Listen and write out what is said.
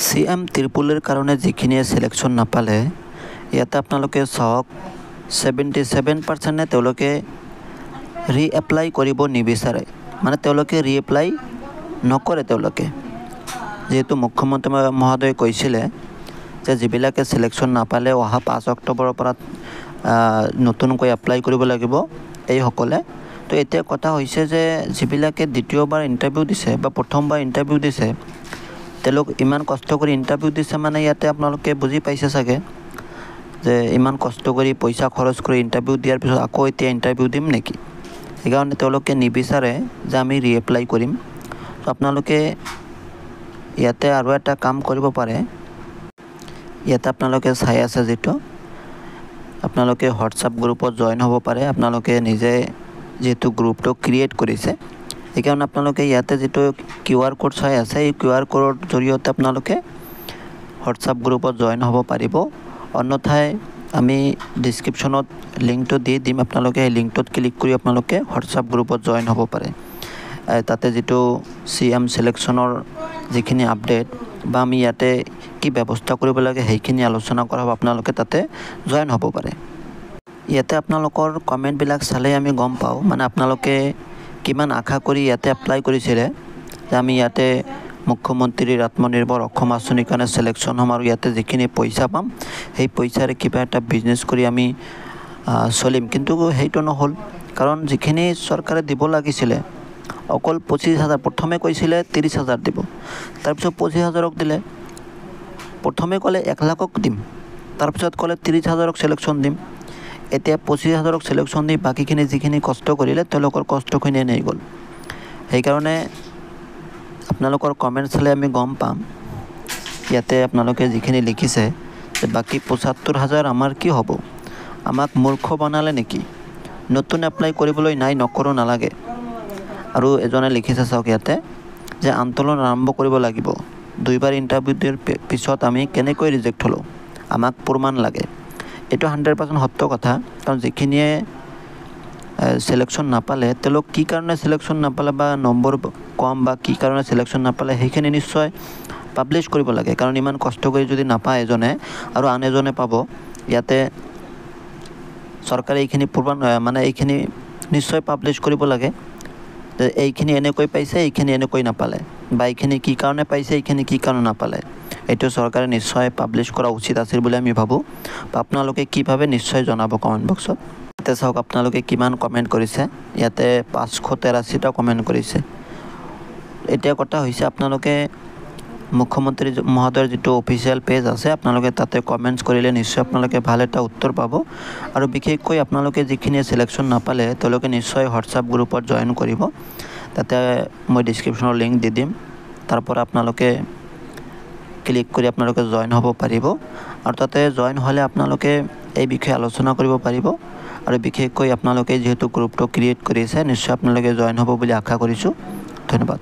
CM ত্ৰিপুলৰ কাৰণে যিখিনি সিলেকশ্যন নাপালে ইয়াতে আপোনালোকে চাওক 77% তেওঁলোকে ৰিএপ্লাই কৰিব নিবিচাৰে মানে তেওঁলোকে ৰিএপ্লাই নকৰে তেওঁলোকে যেহেতু মুখ্যমন্ত্ৰী মহোদয় কৈছিলে যে যিবিলাকে সিলেকশ্যন নাপালে অহা 5 অক্টোবৰৰ পৰা নতুনকৈ এপ্লাই কৰিব লাগিব এই সকলে তো এতিয়া কথা হৈছে যে যিবিলাকে দ্বিতীয়বাৰ ইন্টাৰভিউ দিছে বা প্ৰথমবাৰ ইন্টাৰভিউ দিছে তেওঁলোক ইমান কষ্ট কৰি ইন্টাৰভিউ দিছে মানে ইয়াতে আপোনালোকে বুজি পাইছে চাগে যে ইমান কষ্ট কৰি পইচা খৰচ কৰি ইন্টাৰভিউ দিয়াৰ পিছত আকৌ এতিয়া ইন্টাৰভিউ দিম নেকি সেইকাৰণে তেওঁলোকে নিবিচাৰে যে আমি ৰিএপ্লাই কৰিম তো আপোনালোকে ইয়াতে আৰু এটা কাম কৰিব পাৰে ইয়াতে আপোনালোকে চাই আছে যেটো আপোনালোকে হোৱাটসঅ্যাপ গ্ৰুপত জয়েন হ'ব পাৰে আপোনালোকে নিজে যেটো গ্ৰুপটো ক্ৰিয়েট কৰিছে এইকাৰণে আপোনালোকে ইয়াতে যেটো কিউআৰ কোড চাই আছে এই কিউআৰ কোডৰ জৰিয়তে আপোনালোকে হোৱাটসঅ্যাপ গ্ৰুপত জয়েন হ'ব পাৰিব অন্যথায় আমি ডেসক্ৰিপচনত লিংকটো দি দিম আপোনালোকে এই লিংকটোত ক্লিক কৰি আপোনালোকে হোৱাটসঅ্যাপ গ্ৰুপত জয়েন হ'ব পাৰে তাতে যেটো CM সিলেকশ্যনৰ যিখিনি আপডেট বা আমি ইয়াতে কি ব্যৱস্থা কৰিব লাগে সেইখিনি আলোচনা কৰা হ'ব আপোনালোকে তাতে জয়েন হ'ব পাৰে ইয়াতে আপোনালোকৰ কমেন্ট বিলাক চালে আমি গম পাও মানে আপোনালোকে কিমান আশা কৰি ইয়াতে এপ্লাই কৰিছিলে যে আমি ইয়াতে মুখ্যমন্ত্ৰীৰ আত্মনিৰ্ভৰ অসম আঁচনিৰ কাৰণে সিলেকশ্যন হ'ম আৰু ইয়াতে যিখিনি পইচা পাম সেই পইচাৰে কিবা এটা বিজনেছ কৰি আমি চলিম কিন্তু হেইটো নহল কাৰণ যিখিনি চৰকাৰে দিব লাগিছিলে অকল 25000 প্ৰথমে কৈছিলে 30000 দিব তাৰ পিছত 25000ক দিলে প্ৰথমে ক'লে 1 লাখক দিম তাৰ পিছত ক'লে 30000ক সিলেকশ্যন দিম এতিয়া 25000ক সিলেকশ্যন দি বাকিখিনি যিখিনি কষ্ট কৰিলে তেওঁলোকৰ কষ্টখিনি নাই গল সেই কাৰণে আপোনালোকৰ কমেন্ট চালে আমি গম পাম ইয়াতে আপোনালোকে যিখিনি লিখিছে যে বাকি 75000 আমাৰ কি হ'ব আমাক মূৰ্খ বনালে নেকি নতুন এপ্লাই কৰিবলৈ নাই নকৰো নালাগে আৰু এজনে লিখিছে চাওক ইয়াতে যে আন্দোলন আৰম্ভ কৰিব লাগিব দুইবাৰ ইন্টাৰভিউ দিয়াৰ পিছত আমি কেনেকৈ ৰিজেক্ট হলো আমাক প্ৰমাণ লাগে এটো 100% সত্য কথা কাৰণ যিখিনিয়ে সিলেকশ্যন নাপালে তেওঁলোক কি কাৰণে সিলেকশ্যন নাপালে বা নম্বৰ কম বা কি কাৰণে সিলেকশ্যন নাপালে সেইখিনি নিশ্চয় পাবলিশ কৰিব লাগে কাৰণ ইমান কষ্ট কৰি যদি নাপায় এজনে আৰু আন এজনে পাব ইয়াতে চৰকাৰে এইখিনি প্ৰমাণ মানে এইখিনি নিশ্চয় পাবলিশ কৰিব লাগে যে এইখিনি এনেকৈ পাইছে এইখিনি এনেকৈ নাপালে বা এইখিনি কি কাৰণে পাইছে এইখিনি কি কাৰণে নাপালে এটো চৰকাৰে নিশ্চয় পাবলিশ কৰা উচিত আছিল বুলি আমি ভাবো আপোনালোকে কি ভাবে নিশ্চয় জনাব কমেন্ট বক্সত তে চাওক আপোনালোকে কিমান কমেন্ট কৰিছে ইয়াতে 583 টা কমেন্ট কৰিছে এতিয়া কথা হৈছে আপোনালোকে মুখ্যমন্ত্ৰী মহোদয়ৰ যেটো অফিচিয়াল পেজ আছে আপোনালোকে তাতে কমেন্টস কৰিলে নিশ্চয় আপোনালোকে ভাল এটা উত্তৰ পাব আৰু বিশেষকৈ আপোনালোকে যিখিনি সিলেকশ্যন নাপালে তেওঁলোকে নিশ্চয় হোৱাটসঅ্যাপ গ্ৰুপত জয়েন কৰিব তাতে মই ডেসক্ৰিপচনৰ লিংক দি দিম তাৰ পৰা আপোনালোকে ক্লিক কৰি আপোনালোকে জয়েন হ'ব পাৰিব আৰু তাতে জয়েন হলে আপোনালোকে এই বিষয়ে আলোচনা কৰিব পাৰিব আৰু বিশেষকৈ আপোনালোকে যেহেতু গ্ৰুপটো ক্ৰিয়েট কৰিছে নিশ্চয় আপোনালোকে জয়েন হ'ব বুলি আশা কৰিছো ধন্যবাদ